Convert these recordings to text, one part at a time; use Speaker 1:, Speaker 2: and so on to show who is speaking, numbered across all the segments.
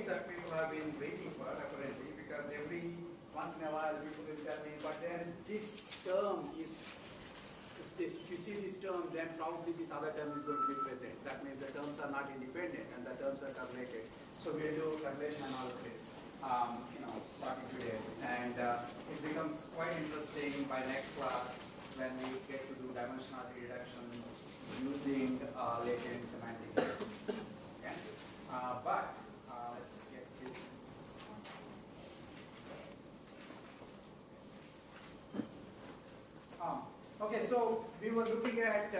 Speaker 1: that people have been waiting for, apparently, because every once in a while people will tell me, but then this term is, if you see this term, then probably this other term is going to be present. That means the terms are not independent and the terms are correlated. So we'll do correlation analysis, starting today. And it becomes quite interesting by next class when we get to do dimensionality reduction using latent semantic. Okay? But let's get this. Okay, so we were looking at,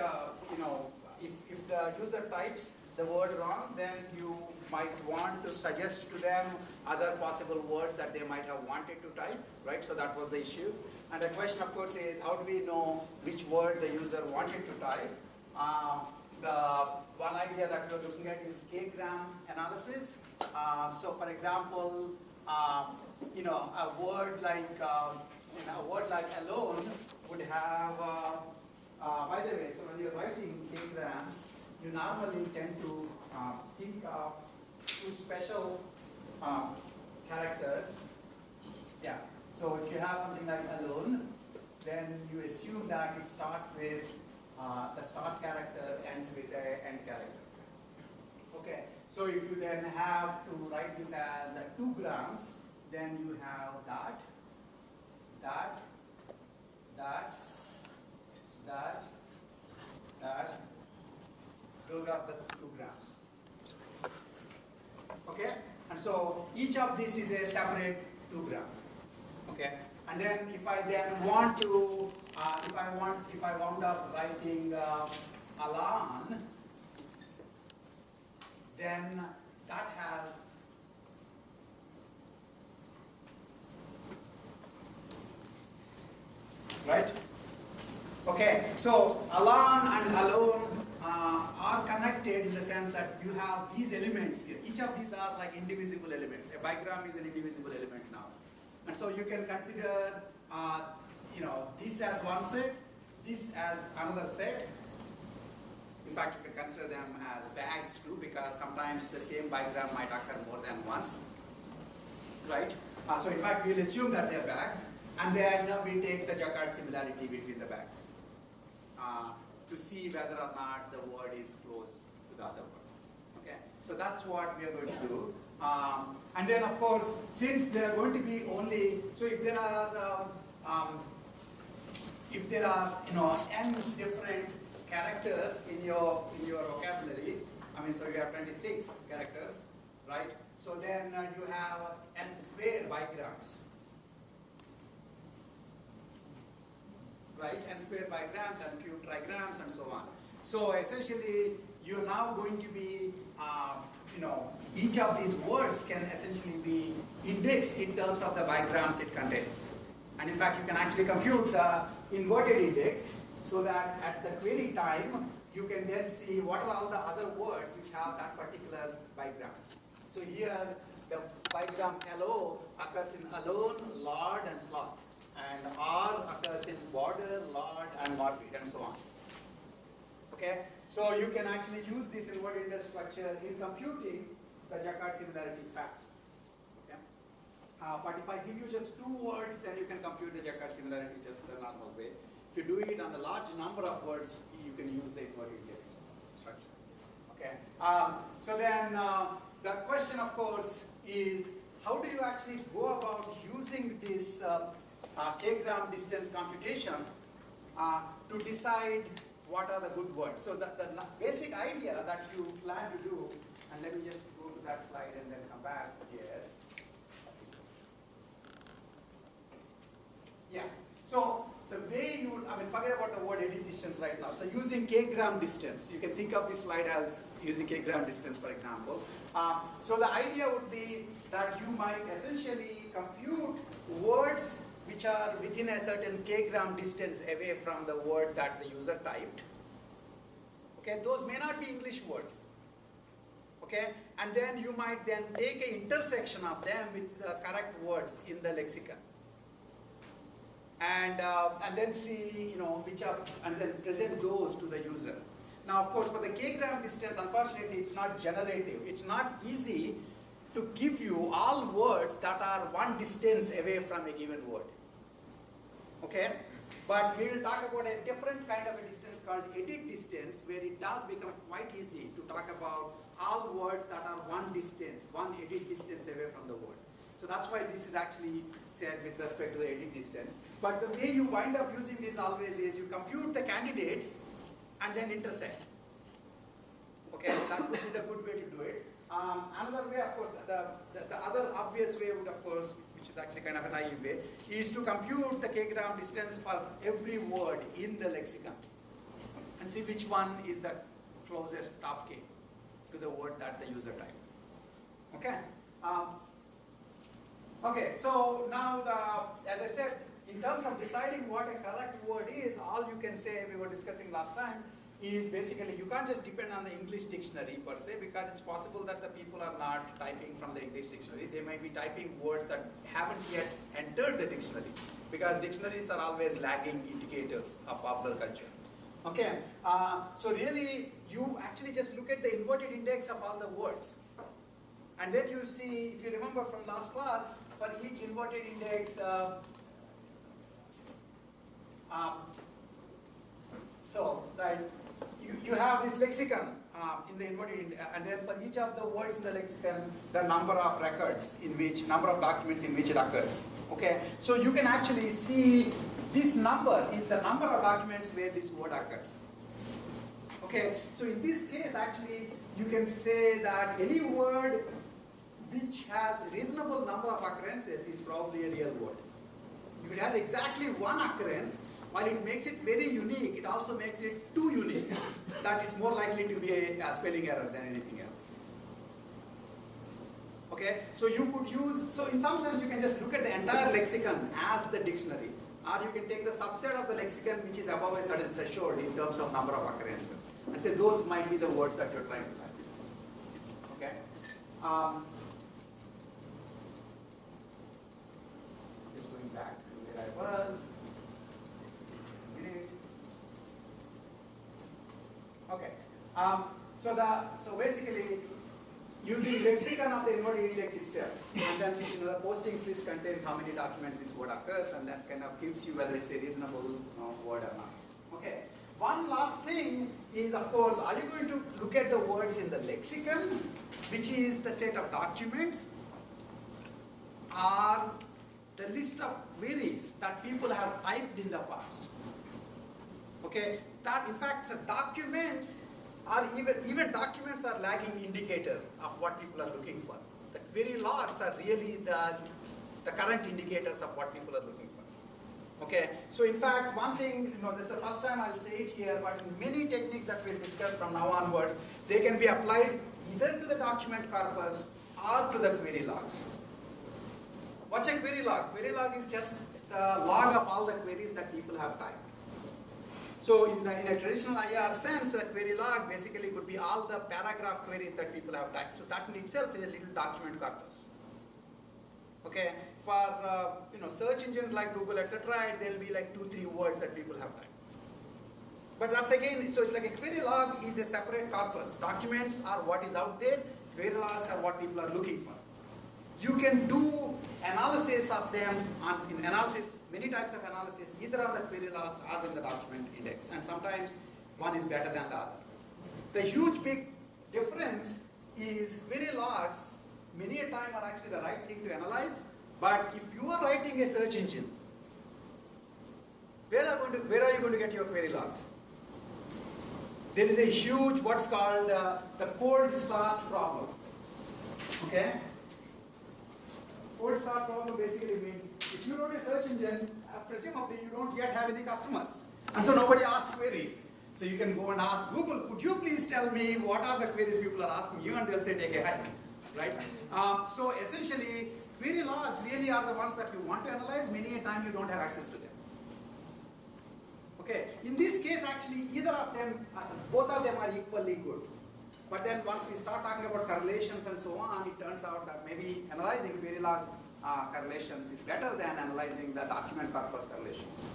Speaker 1: if the user types the word wrong, then you might want to suggest to them other possible words that they might have wanted to type, right? So that was the issue. And the question, of course, is how do we know which word the user wanted to type? The one idea that we're looking at is k-gram analysis. So, for example, a word like alone would have. By the way, so when you're writing k-grams, you normally tend to think of two special characters. Yeah. So if you have something like alone, then you assume that it starts with the start character, ends with the end character. Okay. So if you then have to write this as 2 grams, then you have that. Those are the 2 grams. Okay? And so each of these is a separate 2 gram. Okay? And then if I then want to, if I wound up writing Alan, then that has right? Okay, so Alan and alone are connected in the sense that you have these elements here. Each of these are like indivisible elements. A bigram is an indivisible element now. And so you can consider this as one set, this as another set. In fact, you can consider them as bags too, because sometimes the same bigram might occur more than once. Right? So in fact, we'll assume that they're bags. And then we take the Jaccard similarity between the bags to see whether or not the word is close to the other word. Okay, so that's what we are going to do. And then, of course, since there are going to be only if there are n different characters in your vocabulary. I mean, so you have 26 characters, right? So then you have n square bigrams. Right, n square bigrams and cube trigrams and so on. So essentially, you're now going to be, each of these words can essentially be indexed in terms of the bigrams it contains. And in fact, you can actually compute the inverted index so that at the query time, you can then see what are all the other words which have that particular bigram. So here, the bigram LO occurs in alone, lord, and sloth. And R occurs in border, lord, and morbid, and so on. Okay? So you can actually use this inverted index structure in computing the Jaccard similarity fast. Okay? But if I give you just 2 words, then you can compute the Jaccard similarity just the normal way. If you do it on a large number of words, you can use the inverted index structure. Okay? So then the question, of course, is how do you actually go about using this k-gram distance computation to decide what are the good words. So the basic idea that you plan to do, and let me just go to that slide and then come back here. Yeah, so the way you, forget about the word edit distance right now. So using k-gram distance, you can think of this slide as using k-gram distance, for example. So the idea would be that you might essentially compute words which are within a certain k-gram distance away from the word that the user typed. Okay, those may not be English words. Okay, and then you might then take an intersection of them with the correct words in the lexicon. And then see, which are, and then present those to the user. Now, of course, for the k-gram distance, unfortunately, it's not generative. It's not easy to give you all words that are one distance away from a given word. Okay? But we will talk about a different kind of a distance called edit distance, where it does become quite easy to talk about all words that are one distance, one edit distance away from the word. So that's why this is actually said with respect to the edit distance. But the way you wind up using this always is you compute the candidates and then intersect. Okay, that would be the good way to do it. Another way, of course, the other obvious way would, of course, which is actually kind of a naive way, is to compute the k-gram distance for every word in the lexicon and see which one is the closest top k to the word that the user typed. Okay? Okay, so now, as I said, in terms of deciding what a correct word is, all you can say, we were discussing last time, is basically you can't just depend on the English dictionary per se, because it's possible that the people are not typing from the English dictionary. They might be typing words that haven't yet entered the dictionary, because dictionaries are always lagging indicators of popular culture. Okay, so really you actually just look at the inverted index of all the words. And then you see, if you remember from last class, for each inverted index, so right, you have this lexicon in the inverted index, and then for each of the words in the lexicon, the number of records in which, number of documents in which it occurs. Okay, so you can actually see this number is the number of documents where this word occurs. Okay, so in this case, actually, you can say that any word which has a reasonable number of occurrences is probably a real word. If it has exactly one occurrence, while it makes it very unique, it also makes it too unique that it's more likely to be a spelling error than anything else. Okay, so you could use, so in some sense you can just look at the entire lexicon as the dictionary, or you can take the subset of the lexicon which is above a certain threshold in terms of number of occurrences, and say those might be the words that you're trying to type. Okay. Just going back to where I was. Okay. So basically, using lexicon of the inverted index itself, and then the postings list contains how many documents this word occurs, and that kind of gives you whether it's a reasonable word or not. Okay. One last thing is, of course, are you going to look at the words in the lexicon, which is the set of documents, or the list of queries that people have typed in the past? Okay, that in fact, so documents are even documents are lagging indicator of what people are looking for. The query logs are really the current indicators of what people are looking for. Okay, so in fact, one thing, this is the first time I'll say it here, but in many techniques that we'll discuss from now onwards, they can be applied either to the document corpus or to the query logs. What's a query log? Query log is just the log of all the queries that people have typed. So in a traditional IR sense, a query log basically could be all the paragraph queries that people have typed. So that in itself is a little document corpus. Okay, for search engines like Google, etc., there'll be like 2-3 words that people have typed. But that's again, so it's like a query log is a separate corpus. Documents are what is out there. Query logs are what people are looking for. You can do analysis of them in analysis, many types of analysis, either on the query logs or in the document index, and sometimes one is better than the other. The huge big difference is query logs many a time are actually the right thing to analyze, but if you are writing a search engine, where are you going to get your query logs? There is a huge what's called the cold start problem. Okay? Cold start problem basically means if you wrote a search engine, presumably you don't yet have any customers. And so nobody asks queries. So you can go and ask Google, could you please tell me what are the queries people are asking you? And they'll say, take a hike. Right? So essentially, query logs really are the ones that you want to analyze. Many a time you don't have access to them. Okay. In this case, actually, either of them, both of them are equally good. But then once we start talking about correlations and so on, it turns out that maybe analyzing query log correlations is better than analyzing the document corpus correlations.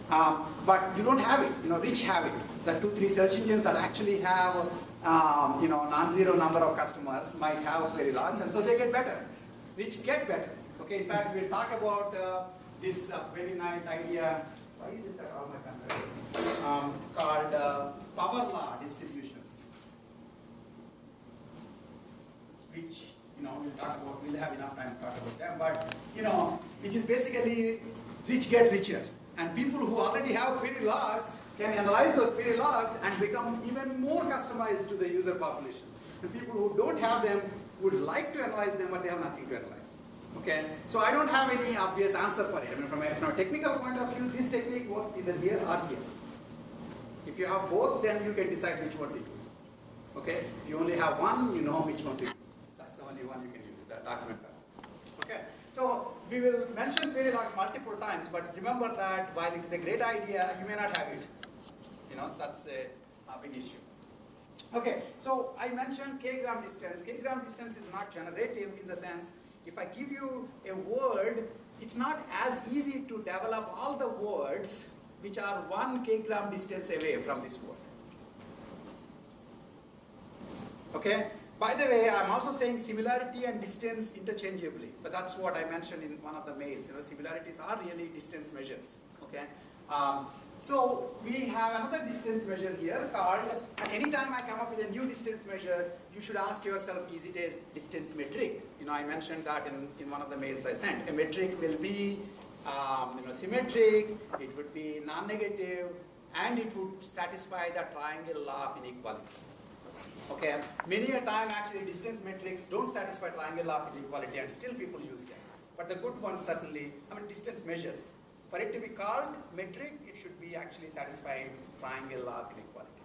Speaker 1: But you don't have it. Rich have it. The 2-3 search engines that actually have non-zero number of customers might have query logs, and so they get better. Which get better. Okay, in fact, we'll talk about this very nice idea. Why is it that all my concept? Called power law distributions, which we'll talk about. We'll have enough time to talk about them, but which is basically rich get richer, and people who already have query logs can analyze those query logs and become even more customized to the user population. And people who don't have them would like to analyze them, but they have nothing to analyze. Okay, so I don't have any obvious answer for it. I mean, from a technical point of view, this technique works either here or here. If you have both, then you can decide which one to use. Okay, if you only have one, you know which one to use. That's the only one you can use, the document balance. Okay, so we will mention query logs multiple times, but remember that while it is a great idea, you may not have it. So that's a big issue. Okay, so I mentioned k-gram distance. K-gram distance is not generative in the sense, if I give you a word, it's not as easy to develop all the words which are 1 k-gram distance away from this word. Okay? By the way, I'm also saying similarity and distance interchangeably, but that's what I mentioned in one of the mails. Similarities are really distance measures. Okay? So we have another distance measure here called, and anytime I come up with a new distance measure, you should ask yourself, is it a distance metric? I mentioned that in one of the mails I sent. A metric will be symmetric, it would be non-negative, and it would satisfy the triangle law of inequality. Okay, many a time actually distance metrics don't satisfy triangle law of inequality, and still people use them. But the good ones certainly, distance measures. For it to be called metric, it should be actually satisfying triangle law of inequality.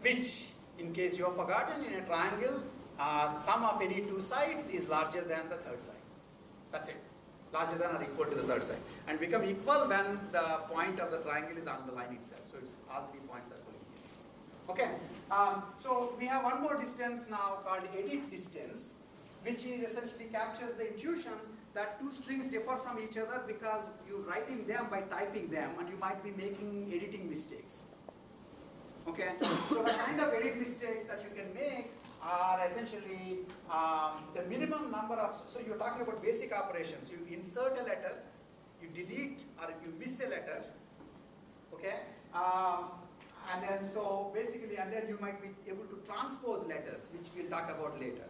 Speaker 1: Which, in case you have forgotten, in a triangle, sum of any two sides is larger than the third side. That's it. Larger than or equal to the third side. And become equal when the point of the triangle is on the line itself. So it's all 3 points are pulling here. Okay. So we have one more distance now called edit distance, which is essentially captures the intuition that two strings differ from each other because you're writing them by typing them, and you might be making editing mistakes. Okay, so the kind of edit mistakes that you can make are essentially the minimum number of, so you're talking about basic operations. You insert a letter, you delete or you miss a letter, okay, and then so basically, and then you might be able to transpose letters, which we'll talk about later.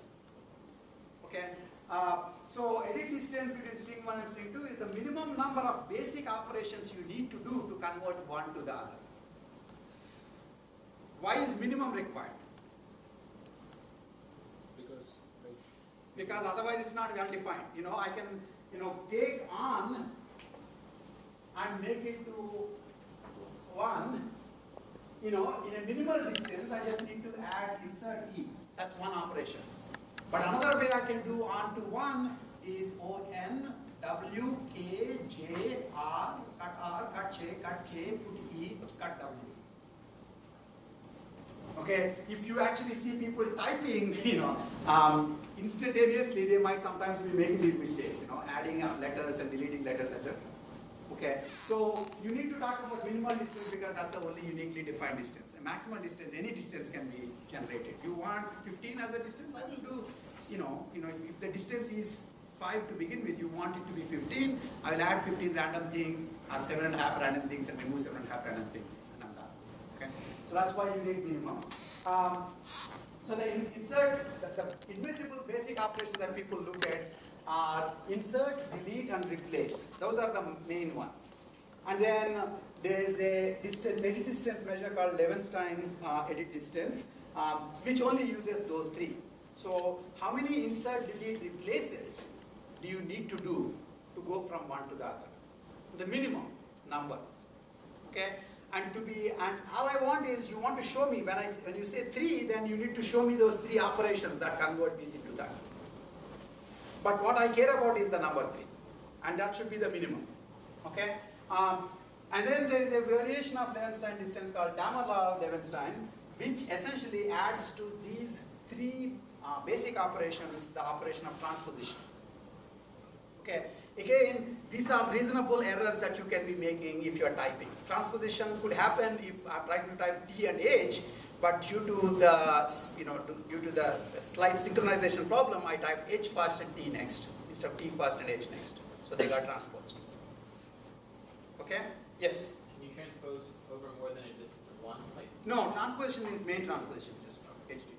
Speaker 1: Okay. So edit distance between string 1 and string 2 is the minimum number of basic operations you need to do to convert one to the other. Why is minimum required? Because otherwise it's not well defined. I can take on and make it to 1. In a minimal distance, I just need to add insert e. That's one operation. But another way I can do on to 1 is O-N, W, K, J, R, cut J, cut K, put E, cut W. Okay, if you actually see people typing, instantaneously, they might sometimes be making these mistakes, adding up letters and deleting letters, etc. Okay, so you need to talk about minimal distance because that's the only uniquely defined distance. A maximal distance, any distance can be generated. You want 15 as a distance, I will do, if the distance is 5 to begin with, you want it to be 15, I will add 15 random things or 7.5 random things and remove 7.5 random things, and I'm done. Okay, so that's why you need minimum. So the insert, the invisible basic operations that people look at are insert, delete, and replace. Those are the main ones. And then there is a distance, edit distance measure called Levenstein edit distance, which only uses those 3. So how many insert, delete, replaces do you need to do to go from one to the other? The minimum number. Okay? And all I want is you want to show me when you say 3, then you need to show me those 3 operations that convert this into that. But what I care about is the number 3, and that should be the minimum. Okay, and then there is a variation of Levenstein distance called Dammer law of Levenstein, which essentially adds to these 3 basic operations the operation of transposition. Okay, again, these are reasonable errors that you can be making if you are typing. Transposition could happen if I'm trying to type T and H, But due to the, due to the slight synchronization problem, I typed H first and T next, instead of T first and H next. So they got transposed. Okay? Yes?
Speaker 2: Can you transpose over more than a distance of 1? Like,
Speaker 1: no, transposition is main transposition, just H T.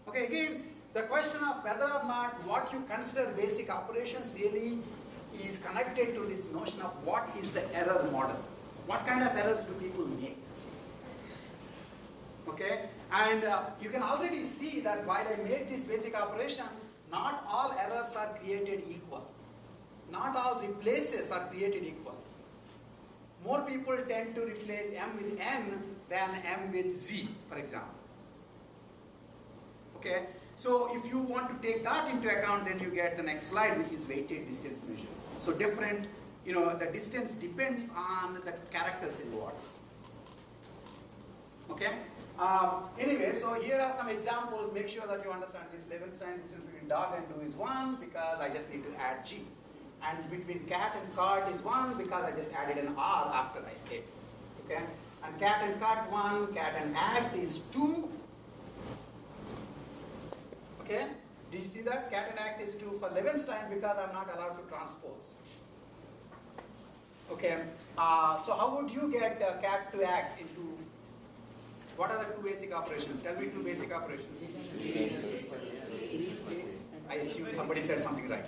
Speaker 1: Okay, again, the question of whether or not what you consider basic operations really is connected to this notion of what is the error model. What kind of errors do people make? Okay, and you can already see that while I made these basic operations, not all errors are created equal. Not all replaces are created equal. More people tend to replace M with N than M with Z, for example. Okay, so if you want to take that into account, then you get the next slide, which is weighted distance measures. So different, the distance depends on the characters involved. Okay. Anyway, so here are some examples. Make sure that you understand this. Levenstein distance between dog and do is 1 because I just need to add G. And between cat and cart is 1 because I just added an R after I did. Okay? And cat and cart 1, cat and act is 2. Okay? Did you see that? Cat and act is 2 for Levenstein because I'm not allowed to transpose. Okay? So how would you get cat to act into, what are the two basic operations? Tell me two basic operations. I assume somebody said something right.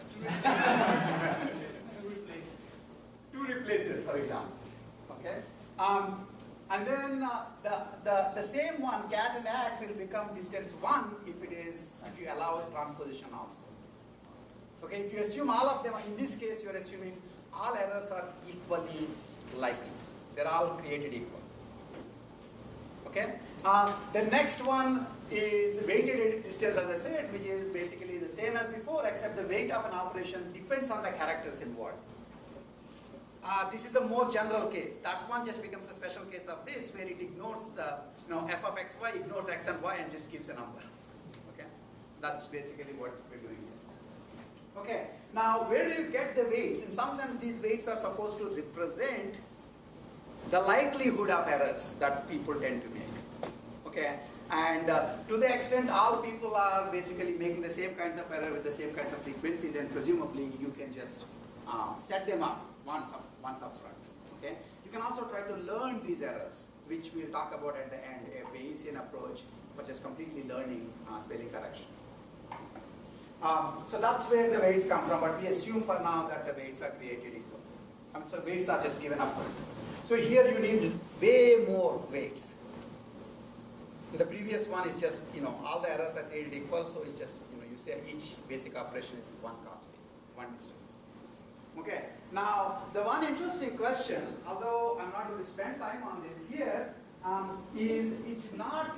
Speaker 1: Two replaces, for example. Okay? And then the same one, cat and act, will become distance 1 if you allow transposition also. Okay, if you assume all of them, in this case you are assuming all errors are equally likely. They're all created equal. Okay? The next one is weighted distance, as I said, which is basically the same as before, except the weight of an operation depends on the characters involved. This is the more general case. That one just becomes a special case of this, where it ignores the, f of x, y, ignores x and y and just gives a number. Okay? That's basically what we're doing here. Okay, now where do you get the weights? In some sense, these weights are supposed to represent the likelihood of errors that people tend to make. Okay, and to the extent all people are basically making the same kinds of error with the same kinds of frequency, then presumably you can just set them up once up front. Okay, you can also try to learn these errors, which we'll talk about at the end, a Bayesian approach for just completely learning spelling correction. So that's where the weights come from, but we assume for now that the weights are created equal. So weights are just given up front. So here you need way more weights. The previous one is just, all the errors are created equal, so it's just, you say each basic operation is one constant, one distance. Okay, now the one interesting question, although I'm not going to spend time on this here, is it's not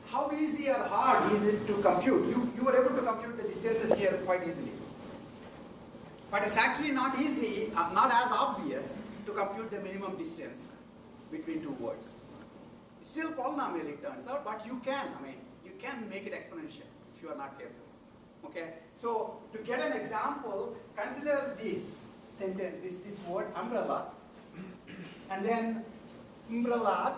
Speaker 1: how easy or hard is it to compute. You were able to compute the distances here quite easily. But it's actually not easy, not as obvious, to compute the minimum distance between two words. It's still polynomial, it turns out, but you can make it exponential if you are not careful. Okay, so to get an example, consider this sentence, this word umbrella, and then umbrella.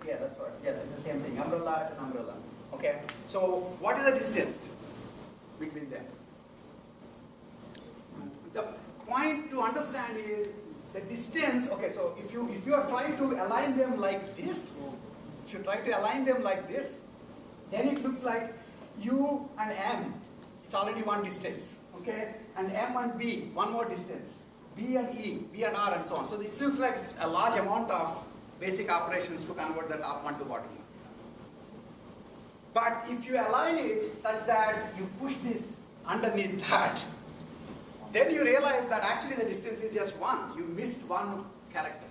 Speaker 1: Yeah, that's right. Yeah, that's the same thing. Umbrella and umbrella. Okay, so what is the distance between them? The point to understand is the distance. Okay, so if you are trying to align them like this, if you try to align them like this, then it looks like U and M, it's already one distance. Okay, and M and B, one more distance. B and E, B and R, and so on. So it looks like a large amount of basic operations to convert the top one to bottom one. But if you align it such that you push this underneath that, then you realize that actually the distance is just one. You missed one character.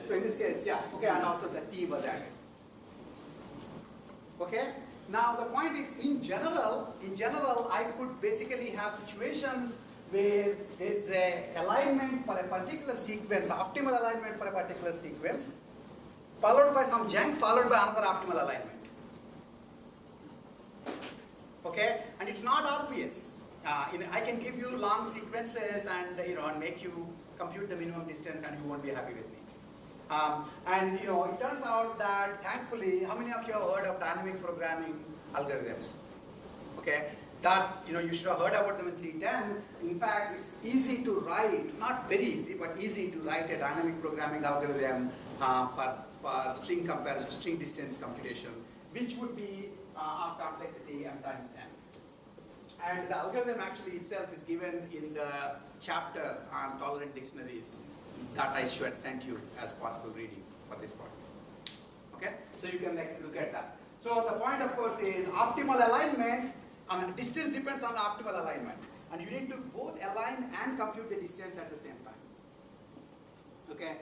Speaker 1: So in this case, yeah, okay, and also the T was added. Okay? Now the point is, in general, I could basically have situations where there's an alignment for a particular sequence, optimal alignment for a particular sequence, followed by some junk, followed by another optimal alignment. Okay? And it's not obvious. I can give you long sequences and and make you compute the minimum distance, and you won't be happy with me. And you know, it turns out that thankfully, how many of you have heard of dynamic programming algorithms? Okay, that you should have heard about them in 310. In fact, it's easy to write, not very easy, but easy to write a dynamic programming algorithm for string comparison, string distance computation, which would be of complexity m times n. And the algorithm actually itself is given in the chapter on tolerant dictionaries that I should send you as possible readings for this part. Okay, so you can look at that. So the point, of course, is optimal alignment. Distance depends on the optimal alignment, and you need to both align and compute the distance at the same time. Okay,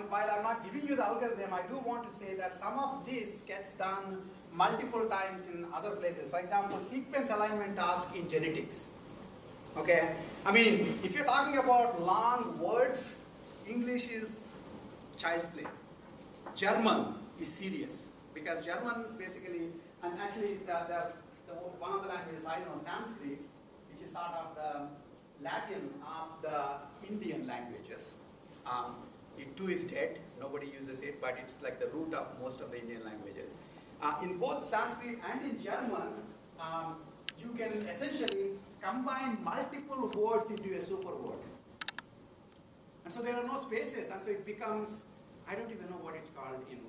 Speaker 1: while I'm not giving you the algorithm, I do want to say that some of this gets done multiple times in other places. For example, sequence alignment task in genetics. Okay, if you're talking about long words, English is child's play. German is serious, because German is basically, and actually one of the languages I know, Sanskrit, which is sort of the Latin of the Indian languages. It too is dead, nobody uses it, but it's like the root of most of the Indian languages. In both Sanskrit and in German, you can essentially combine multiple words into a super word. And so there are no spaces, and so it becomes, I don't even know what it's called in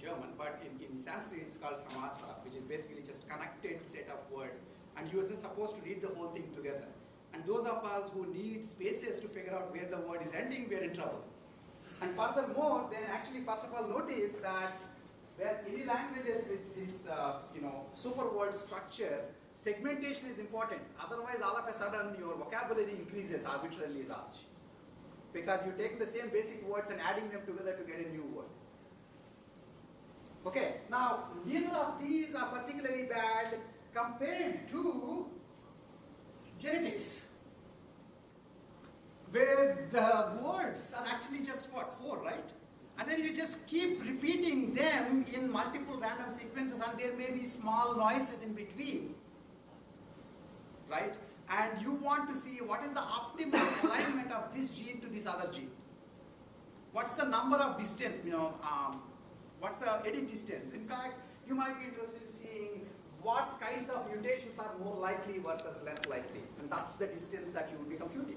Speaker 1: German, but in Sanskrit it's called samasa, which is basically just connected set of words, and you are supposed to read the whole thing together. And those of us who need spaces to figure out where the word is ending, we're in trouble. And furthermore, then actually first of all notice that where any languages with this super word structure, segmentation is important. Otherwise, all of a sudden your vocabulary increases arbitrarily large, because you take the same basic words and adding them together to get a new word. Okay, now neither of these are particularly bad compared to genetics, where the words are actually just what, 4, right? And then you just keep repeating them in multiple random sequences, and there may be small noises in between, right? And you want to see what is the optimal alignment of this gene to this other gene. What's the number of distance, what's the edit distance? In fact, you might be interested in seeing what kinds of mutations are more likely versus less likely. And that's the distance that you will be computing.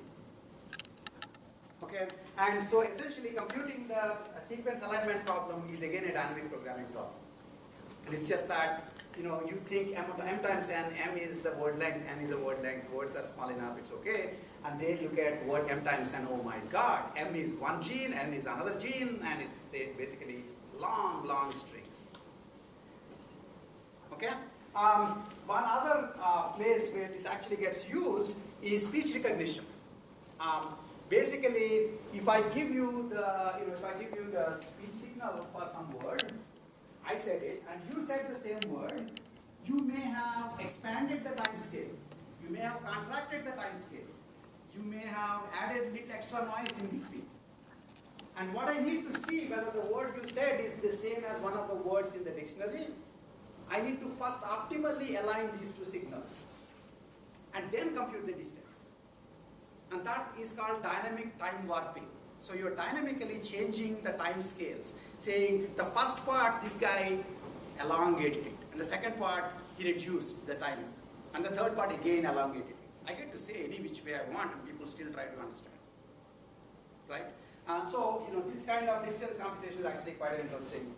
Speaker 1: Okay, and so essentially computing the sequence alignment problem is again a dynamic programming problem. And it's just that, you think m times n, m is the word length, n is the word length, words are small enough, it's okay. And they look at word m times n, oh my god, m is one gene, n is another gene, and it's basically long, long strings. Okay? One other place where this actually gets used is speech recognition. Basically, if I give you the speech signal for some word, I said it, and you said the same word, you may have expanded the time scale, you may have contracted the time scale, you may have added little extra noise in between. And what I need to see whether the word you said is the same as one of the words in the dictionary, I need to first optimally align these two signals and then compute the distance. And that is called dynamic time warping. So you're dynamically changing the time scales, saying the first part, this guy elongated it, and the second part, he reduced the time, and the third part again elongated it. I get to say any which way I want, and people still try to understand, right? So this kind of distance computation is actually quite an interesting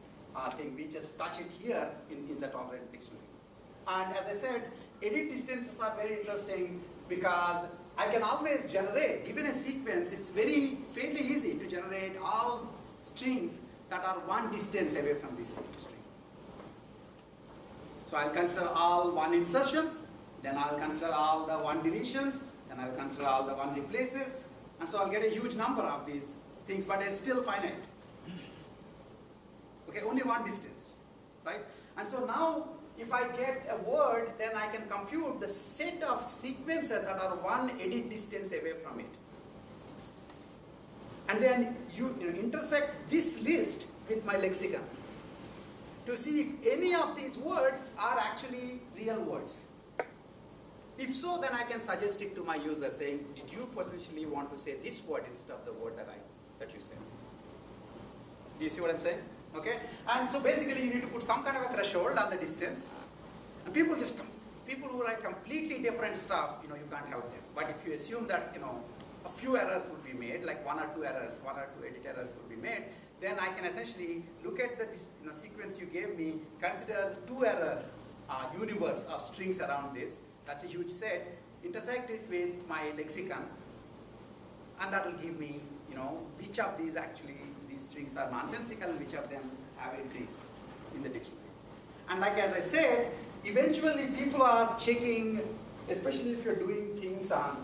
Speaker 1: thing. We just touch it here in the tolerant dictionaries. And as I said, edit distances are very interesting because I can always generate, given a sequence, it's fairly easy to generate all strings that are one distance away from this string. So I'll consider all one insertions, then I'll consider all the one deletions, then I'll consider all the one replaces, and so I'll get a huge number of these things, but it's still finite. Okay, only one distance, right? And so now, if I get a word, then I can compute the set of sequences that are one edit distance away from it. And then you intersect this list with my lexicon to see if any of these words are actually real words. If so, then I can suggest it to my user saying, did you potentially want to say this word instead of the word that you said? You see what I'm saying? Okay? And so basically you need to put some kind of a threshold on the distance. And people who write completely different stuff, you can't help them. But if you assume that, a few errors would be made, like one or two edit errors could be made, then I can essentially look at the sequence you gave me, consider 2-error universe of strings around this. That's a huge set. Intersect it with my lexicon, and that will give me, which of these strings are nonsensical and which of them have entries in the dictionary. And like as I said, eventually people are checking, especially if you're doing things on,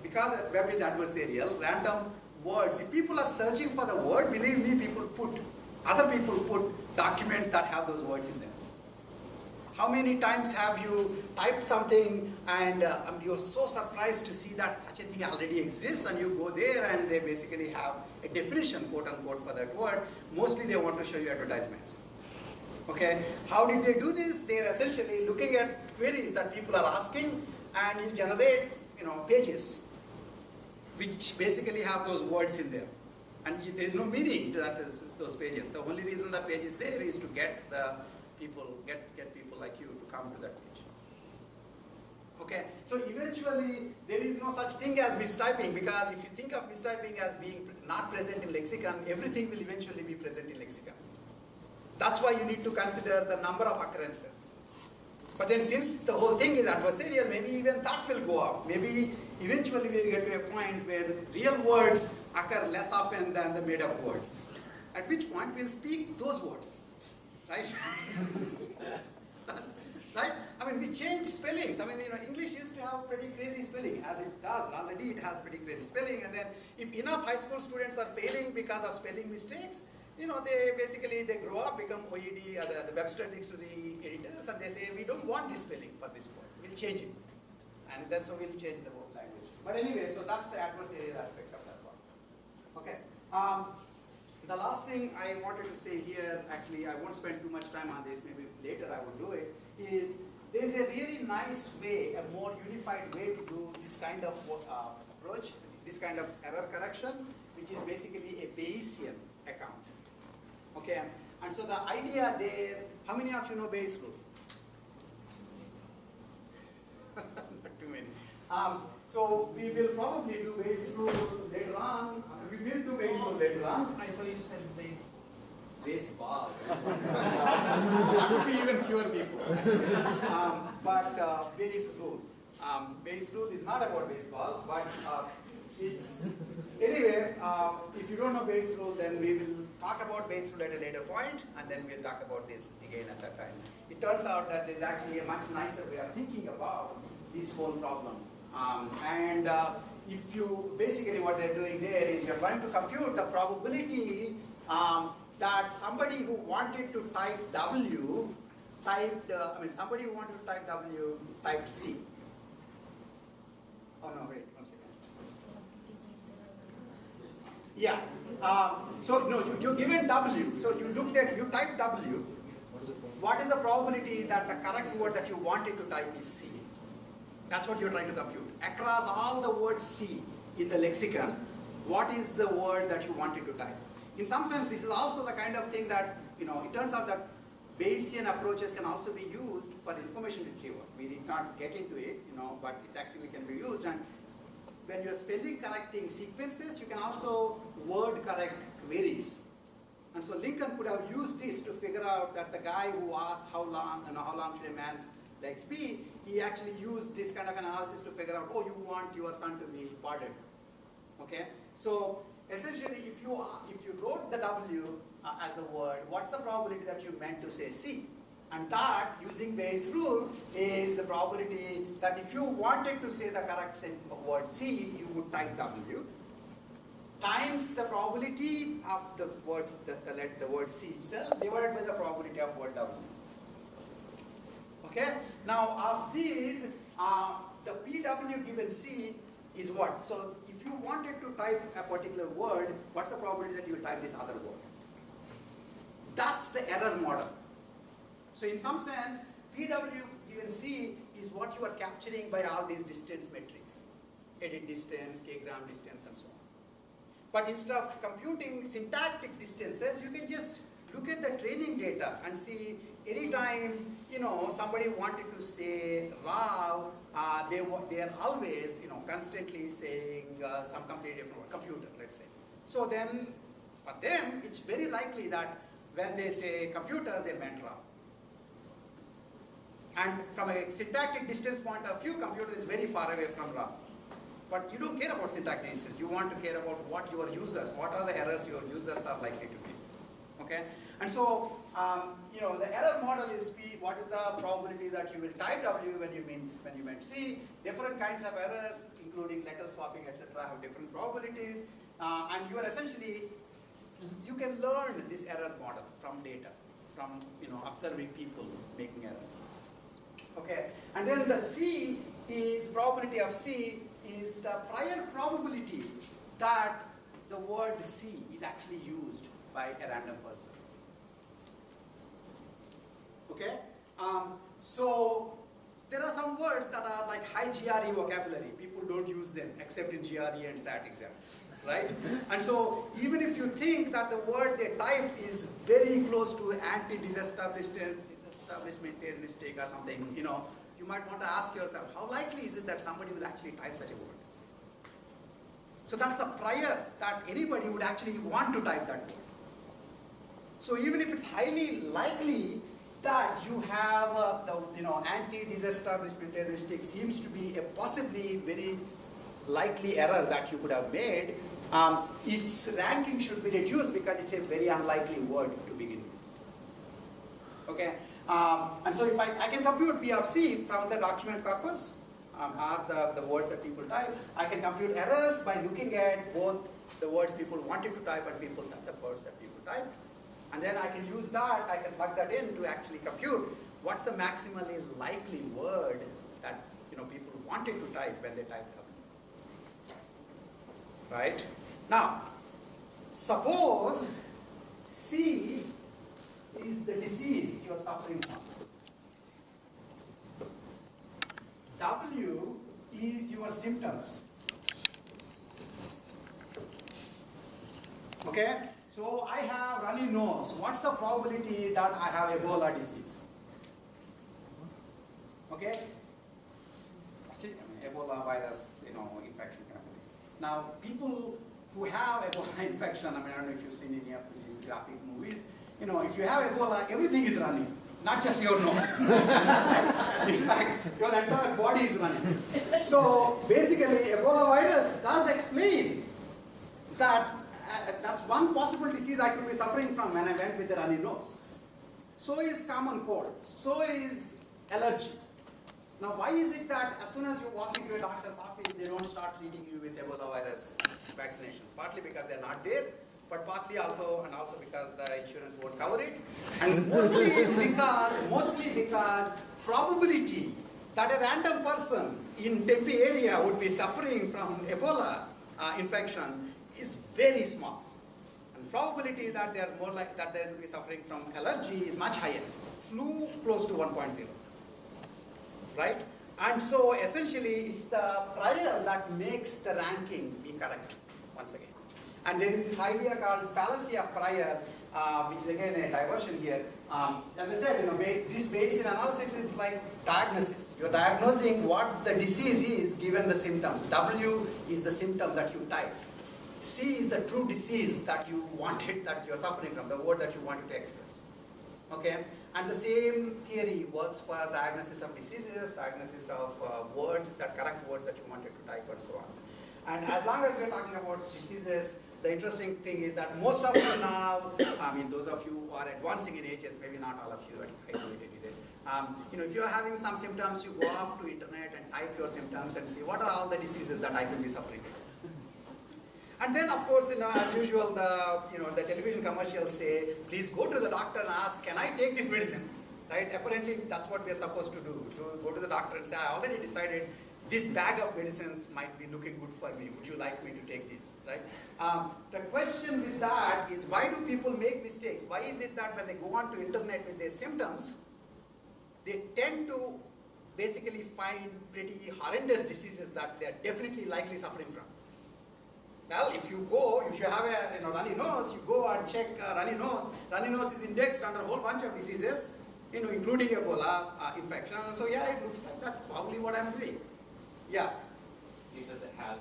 Speaker 1: because web is adversarial, random words. If people are searching for the word, believe me, other people put documents that have those words in them. How many times have you typed something and you're so surprised to see that such a thing already exists, and you go there and they basically have a definition, quote unquote, for that word. Mostly they want to show you advertisements. Okay, how did they do this? They're essentially looking at queries that people are asking, and you generate, pages which basically have those words in them. And there is no meaning to those pages. The only reason that page is there is to get people like you to come to that page. Okay, so eventually there is no such thing as mistyping, because if you think of mistyping as being not present in lexicon, everything will eventually be present in lexicon. That's why you need to consider the number of occurrences. But then since the whole thing is adversarial, maybe even that will go up. Maybe eventually we'll get to a point where real words occur less often than the made up words. At which point we'll speak those words, right? Right? I mean, we change spellings. I mean, English used to have pretty crazy spelling, as it does. Already it has pretty crazy spelling. And then if enough high school students are failing because of spelling mistakes, they grow up, become OED, the Webster Dictionary editors, and they say, we don't want this spelling for this word. We'll change it. And then so we'll change the whole language. But anyway, so that's the adversarial aspect of that one. Okay. The last thing I wanted to say here, actually, I won't spend too much time on this, maybe later I will do it, is there's a really nice way, a more unified way to do this kind of approach, this kind of error correction, which is basically a Bayesian account. Okay, and so the idea there, how many of you know Bayes' rule? Not too many. So we will probably do Bayes' rule later on. We will do Bayes' rule later on.
Speaker 2: I thought you just said Bayes.
Speaker 1: Baseball. That would be even fewer people. But Bayes' rule. Bayes' rule is not about baseball, but it's anyway. If you don't know Bayes' rule, then we will talk about Bayes' rule at a later point, and then we'll talk about this again at that time. It turns out that there's actually a much nicer way of thinking about this whole problem. If you basically what they're doing there is you're trying to compute the probability that somebody who wanted to type W typed, somebody who wanted to type W typed C. Oh no, wait, one second. Yeah. You're given W. So you typed W. What is the probability that the correct word that you wanted to type is C? That's what you're trying to compute. Across all the words C in the lexicon, what is the word that you wanted to type? In some sense, this is also the kind of thing that, it turns out that Bayesian approaches can also be used for information retrieval. We did not get into it, but it actually can be used. And when you're spelling correcting sequences, you can also word correct queries. And so Lincoln could have used this to figure out that the guy who asked how long should a man's legs be, he actually used this kind of an analysis to figure out, oh, you want your son to be parted. Okay? So essentially, if you wrote the W as the word, what's the probability that you meant to say C? And that, using Bayes' rule, is the probability that if you wanted to say the correct word C, you would type W, times the probability of the word C itself, divided by the probability of word W. Okay? Now, of these, the PW given C is what? So, if you wanted to type a particular word, what's the probability that you will type this other word? That's the error model. So, in some sense, PW given C is what you are capturing by all these distance metrics. Edit distance, k-gram distance, and so on. But instead of computing syntactic distances, you can just look at the training data and see anytime somebody wanted to say Rav, they are always constantly saying some completely different word, computer, let's say. So then for them, it's very likely that when they say computer, they meant Rav. And from a syntactic distance point of view, computer is very far away from Rav. But you don't care about syntactic distance. You want to care about what your users, what are the errors your users are likely to be. Okay? And so, the error model is P. What is the probability that you will type W when you meant C? Different kinds of errors, including letter swapping, etc., have different probabilities. And you are essentially, you can learn this error model from data, from observing people making errors. Okay, and then the C is probability of C is the prior probability that the word C is actually used by a random person. Okay, so there are some words that are like high GRE vocabulary. People don't use them except in GRE and SAT exams, right? And so even if you think that the word they typed is very close to anti-disestablishmentarianistic or something, you might want to ask yourself, how likely is it that somebody will actually type such a word? So that's the prior that anybody would actually want to type that word. So even if it's highly likely that you have anti-disestablishmentarianistic seems to be a possibly very likely error that you could have made, its ranking should be reduced because it's a very unlikely word to begin with. Okay, and so if I can compute P of C from the document corpus, are the words that people type, I can compute errors by looking at both the words people wanted to type and the words that people typed. And then I can use that, I can plug that in to actually compute what's the maximally likely word that people wanted to type when they typed W. Right? Now, suppose C is the disease you are suffering from. W is your symptoms. Okay? So I have runny nose. What's the probability that I have Ebola disease? Okay? Ebola virus, infection kind of thing. Now, people who have Ebola infection, I don't know if you've seen any of these graphic movies, if you have Ebola, everything is running, not just your nose. In fact, your entire body is running. So basically, Ebola virus does explain that that's one possible disease I could be suffering from when I went with a runny nose. So is common cold. So is allergy. Now, why is it that as soon as you walk into a doctor's office, they don't start treating you with Ebola virus vaccinations? Partly because they're not there, but partly also because the insurance won't cover it, and mostly because probability that a random person in Tempe area would be suffering from Ebola infection is very small, and probability that they are more like that they will be suffering from allergy is much higher. Flu close to 1.0, right? And so essentially, it's the prior that makes the ranking be correct once again. And there is this idea called fallacy of prior, which is again a diversion here. As I said, this Bayesian analysis is like diagnosis. You're diagnosing what the disease is given the symptoms. W is the symptom that you typed. C is the true disease that you wanted, that you're suffering from, the word that you wanted to express. Okay? And the same theory works for diagnosis of diseases, diagnosis of words, that correct words that you wanted to type, and so on. And as long as we're talking about diseases, the interesting thing is that most of you now, those of you who are advancing in ages, maybe not all of you, I do it any day. If you're having some symptoms, you go off to internet and type your symptoms and see what are all the diseases that I could be suffering from. And then, of course, as usual, the television commercials say, please go to the doctor and ask, can I take this medicine? Right? Apparently, that's what we're supposed to do. To go to the doctor and say, I already decided this bag of medicines might be looking good for me. Would you like me to take this? Right? The question with that is, why do people make mistakes? Why is it that when they go onto internet with their symptoms, they tend to basically find pretty horrendous diseases that they're definitely likely suffering from? Well, if you have a runny nose, you go and check runny nose. Runny nose is indexed under a whole bunch of diseases, including Ebola infection. So yeah, it looks like that's probably what I'm doing. Yeah.
Speaker 2: Because it has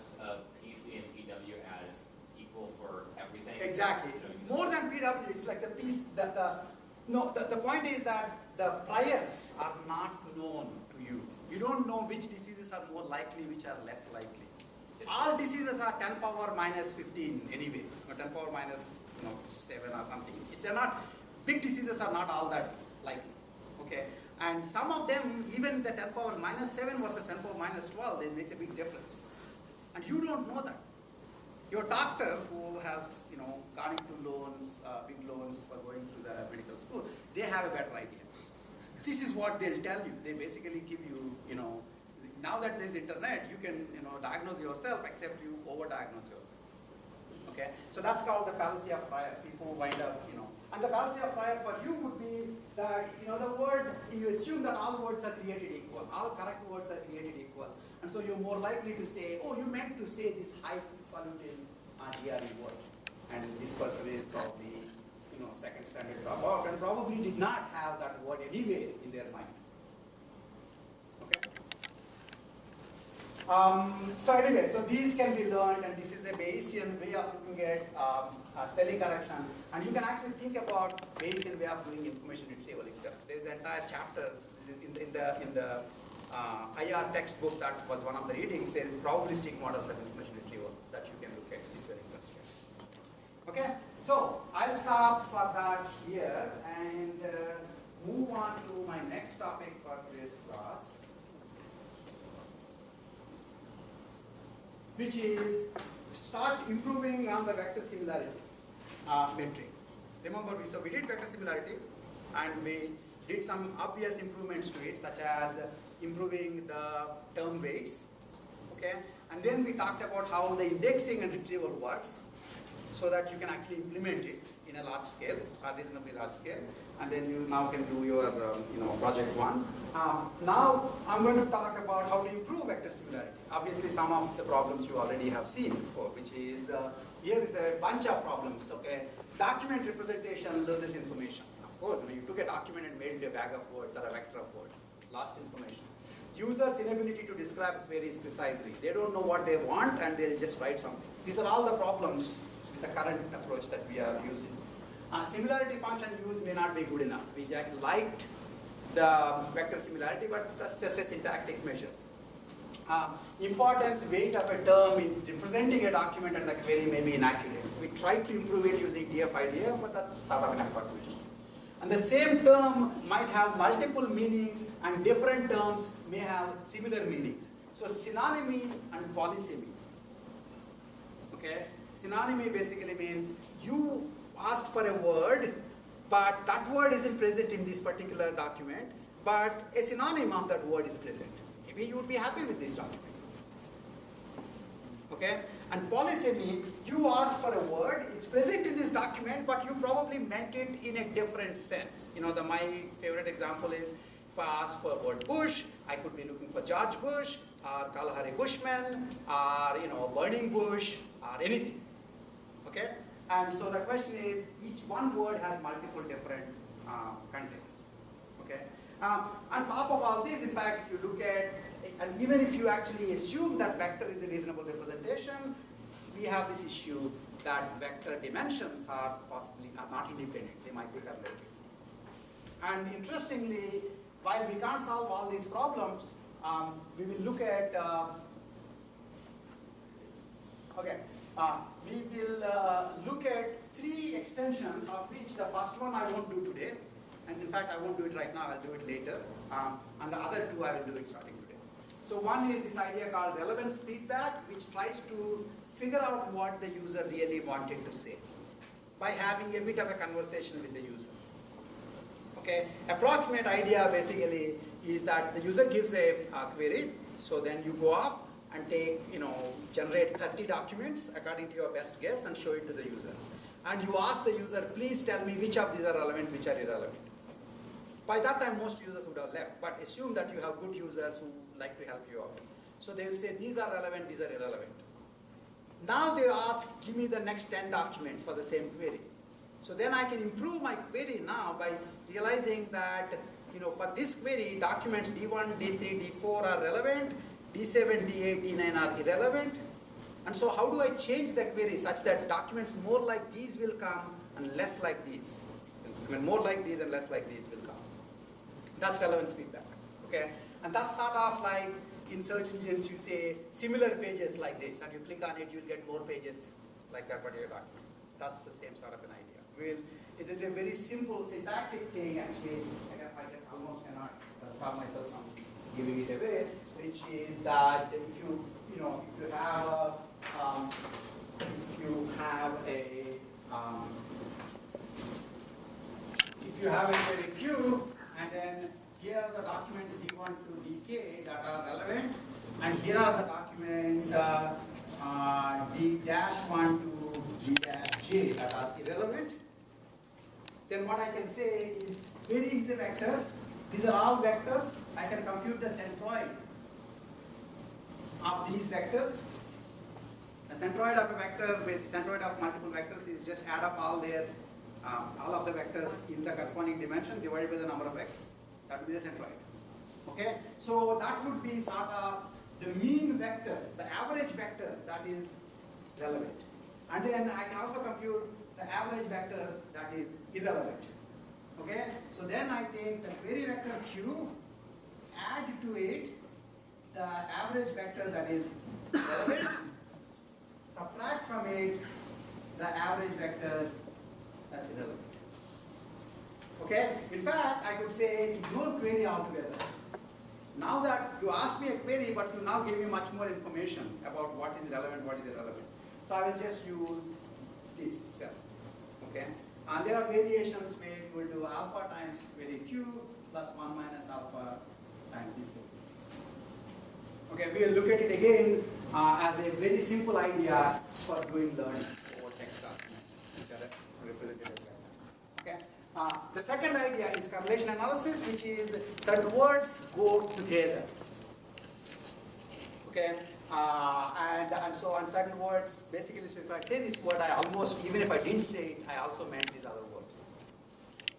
Speaker 2: PC and PW as equal for everything.
Speaker 1: Exactly. More than PW, it's like the piece that the point is that the priors are not known to you. You don't know which diseases are more likely, which are less likely. All diseases are 10 power minus 15 anyway, or 10 power minus 7 or something. They're not, big diseases are not all that likely, okay? And some of them, even the 10 power minus 7 versus 10 power minus 12, it makes a big difference. And you don't know that. Your doctor who has, gone into loans, big loans for going to the medical school, they have a better idea. This is what they'll tell you. They basically give you, now that there's internet, you can, diagnose yourself, except you overdiagnose yourself. Okay? So that's called the fallacy of prior. People wind up, and the fallacy of prior for you would be that, the word, you assume that all words are created equal. All correct words are created equal. And so you're more likely to say, oh, you meant to say this highfalutin DRE word. And this person is probably, second standard drop off and probably did not have that word anyway in their mind. Okay? So anyway, so these can be learned, and this is a Bayesian way of looking at spelling correction. And you can actually think about Bayesian way of doing information retrieval itself. There's entire chapters in the IR textbook that was one of the readings. There is probabilistic models of information retrieval that you can look at if you're interested. Okay, so I'll stop for that here and move on to my next topic for this class, which is start improving on the vector similarity metric. Remember, we did vector similarity, and we did some obvious improvements to it, such as improving the term weights. Okay, and then we talked about how the indexing and retrieval works, so that you can actually implement it in a large scale, or reasonably large scale, and then you now can do your project one. Now I'm going to talk about how to improve vector similarity. Obviously, some of the problems you already have seen before, which is here is a bunch of problems. Okay, document representation loses information. Of course, when you took a document and made it a bag of words or a vector of words, lost information. Users' inability to describe queries precisely. They don't know what they want, and they'll just write something. These are all the problems with the current approach that we are using. Similarity function use may not be good enough. We liked the vector similarity, but that's just a syntactic measure. Importance, weight of a term in representing a document and the query may be inaccurate. We tried to improve it using DF-IDF, but that's sort of an approximation. And the same term might have multiple meanings, and different terms may have similar meanings. So synonymy and polysemy. Okay? Synonymy basically means you asked for a word, but that word isn't present in this particular document, but a synonym of that word is present. Maybe you would be happy with this document. Okay? And polysemy, you asked for a word, it's present in this document, but you probably meant it in a different sense. My favorite example is, if I ask for the word Bush, I could be looking for George Bush, or Kalahari Bushman, or burning bush, or anything. Okay? And so the question is, each one word has multiple different contexts. Okay? On top of all this, in fact, if you look at, and even if you actually assume that vector is a reasonable representation, we have this issue that vector dimensions are not independent. They might be correlated. And interestingly, while we can't solve all these problems, we will look at, we will look at 3 extensions, of which the first one I won't do today. And in fact, I won't do it right now, I'll do it later. And the other 2 I will do it starting today. So one is this idea called relevance feedback, which tries to figure out what the user really wanted to say by having a bit of a conversation with the user. Okay, approximate idea basically is that the user gives a query, so then you go off and take, generate 30 documents according to your best guess and show it to the user. And you ask the user, please tell me which of these are relevant, which are irrelevant. By that time, most users would have left, but assume that you have good users who like to help you out. So they will say, these are relevant, these are irrelevant. Now they ask, give me the next 10 documents for the same query. So then I can improve my query now by realizing that, for this query, documents D1, D3, D4 are relevant, D7, D8, D9 are irrelevant. And so how do I change the query such that documents more like these will come and less like these? More like these and less like these will come. That's relevance feedback, okay? And that's sort of like in search engines you say similar pages like this, and you click on it, you'll get more pages like that particular document. That's the same sort of an idea. It is a very simple syntactic thing actually. I almost cannot stop myself from giving it away, which is that if you have a query queue, and then here are the documents D1 to DK that are relevant, and here are the documents D-1 to D-J that are irrelevant. Then what I can say is query is a vector. These are all vectors. I can compute the centroid of these vectors. The centroid of a vector with centroid of multiple vectors is just add up all of the vectors in the corresponding dimension divided by the number of vectors. That would be the centroid. Okay? So that would be sort of the mean vector, the average vector that is relevant. And then I can also compute the average vector that is irrelevant. Okay? So then I take the query vector Q, add to it the average vector that is relevant, subtract from it the average vector that's irrelevant. Okay? In fact, I could say ignore query altogether. Now that you asked me a query, but you now gave me much more information about what is relevant, what is irrelevant. So I will just use this cell. Okay? And there are variations where you will do alpha times query Q plus 1 minus alpha times this query. Okay, we will look at it again as a very simple idea for doing learning over text documents, which are represented as guidelines. Okay? The second idea is correlation analysis, which is certain words go together. Okay? And so on certain words, basically, so if I say this word, I almost, even if I didn't say it, I also meant these other words.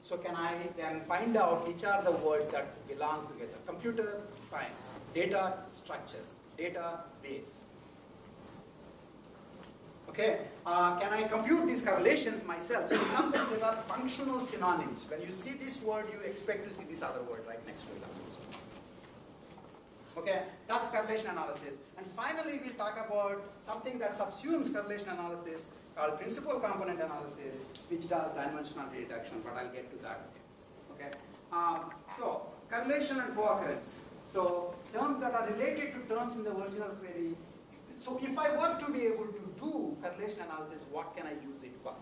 Speaker 1: So can I then find out which are the words that belong together? Computer science, data structures, database. Okay, can I compute these correlations myself? So in some sense, there are functional synonyms. When you see this word, you expect to see this other word right next to it. Okay, that's correlation analysis. And finally, we'll talk about something that subsumes correlation analysis called principal component analysis, which does dimensional reduction, but I'll get to that. Okay, so correlation and co-occurrence. So terms that are related to terms in the original query. So if I were to be able to do correlation analysis, what can I use it for?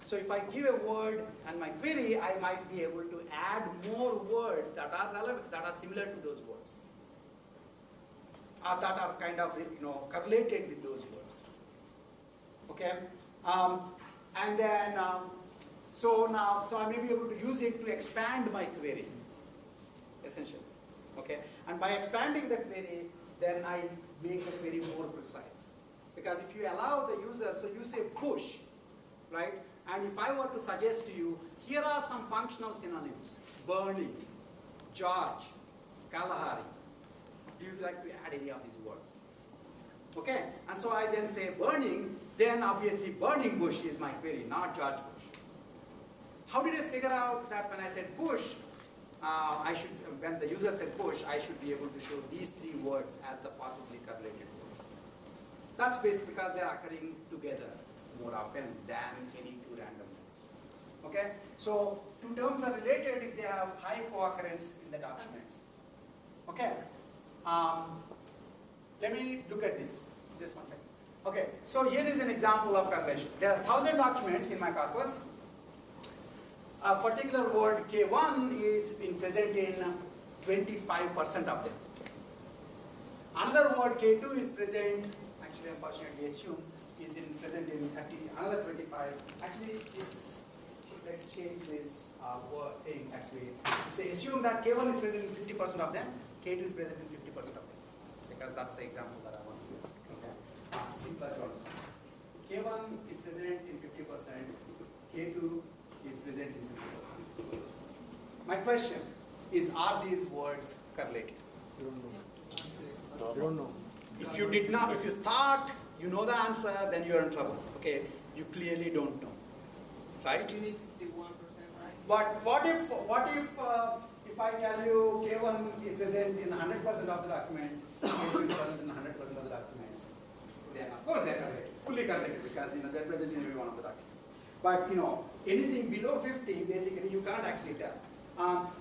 Speaker 1: So if I give a word and my query, I might be able to add more words that are relevant, that are similar to those words, or that are kind of correlated with those words. Okay, and then so I may be able to use it to expand my query, essentially. Okay, and by expanding the query, then I make the query more precise. Because if you allow the user, so you say push, right? And if I were to suggest to you, here are some functional synonyms: burning, George, Kalahari. Do you like to add any of these words? Okay, and so I then say burning, then obviously burning bush is my query, not George Bush. How did I figure out that when I said bush, when the user said bush, I should be able to show these three words as the possibly correlated words? That's basically because they're occurring together more often than any two random words. Okay? So two terms are related if they have high co-occurrence in the documents. Okay? Let me look at this. Just 1 second. Okay, so here is an example of correlation. There are 1,000 documents in my corpus. A particular word K1 is present in 25% of them. Another word K2 is present, actually unfortunately assume, is present in 30, another 25. Actually, let's change this word thing actually. Say assume that K1 is present in 50% of them, K2 is present in 50% of them. Because that's the example that I want to use. Okay. simpler to understand. K1 is present in 50%, K2 is present in 50%. My question is, are these words correlated?
Speaker 3: You don't know.
Speaker 1: If you did not, if you thought you know the answer, then you're in trouble. Okay, you clearly don't know, right?
Speaker 4: You need 51%, right?
Speaker 1: But what if I tell you K1 is present in 100% of the documents, K2 is present in 100% of the documents? Then of course they're correlated, fully correlated, because they're present in every one of the documents. But anything below 50, basically you can't actually tell.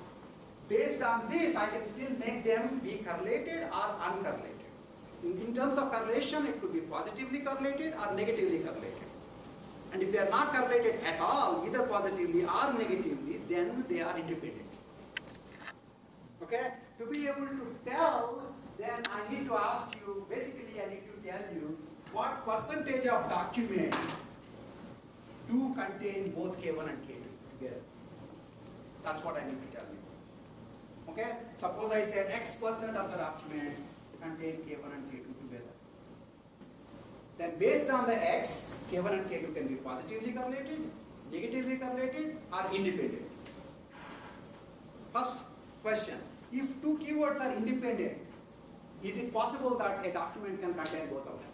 Speaker 1: Based on this, I can still make them be correlated or uncorrelated. In terms of correlation, it could be positively correlated or negatively correlated. And if they are not correlated at all, either positively or negatively, then they are independent. Okay? To be able to tell, then I need to ask you, basically I need to tell you what percentage of documents do contain both K1 and K2 together. That's what I need to tell you. Okay? Suppose I said X% of the document contain K1 and K2 together. Then based on the X, K1 and K2 can be positively correlated, negatively correlated, or independent. First question, if two keywords are independent, is it possible that a document can contain both of them?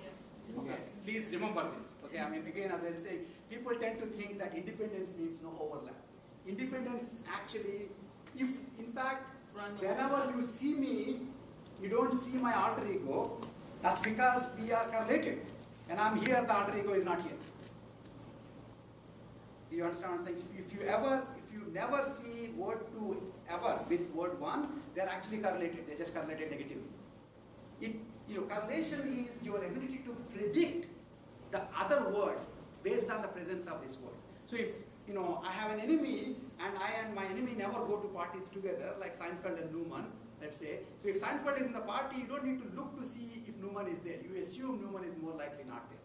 Speaker 4: Yes.
Speaker 1: Okay, please remember this. Okay, again, as I'm saying, people tend to think that independence means no overlap. Independence actually, if in fact, whenever you see me, you don't see my alter ego, that's because we are correlated. And I'm here, the alter ego is not here. You understand what I'm saying? If you never see word 2 ever with word 1, they're actually correlated. They're just correlated negatively. Correlation is your ability to predict the other word based on the presence of this word. So if I have an enemy and I and my enemy never go to parties together, like Seinfeld and Newman, let's say. So if Seinfeld is in the party, you don't need to look to see if Newman is there. You assume Newman is more likely not there.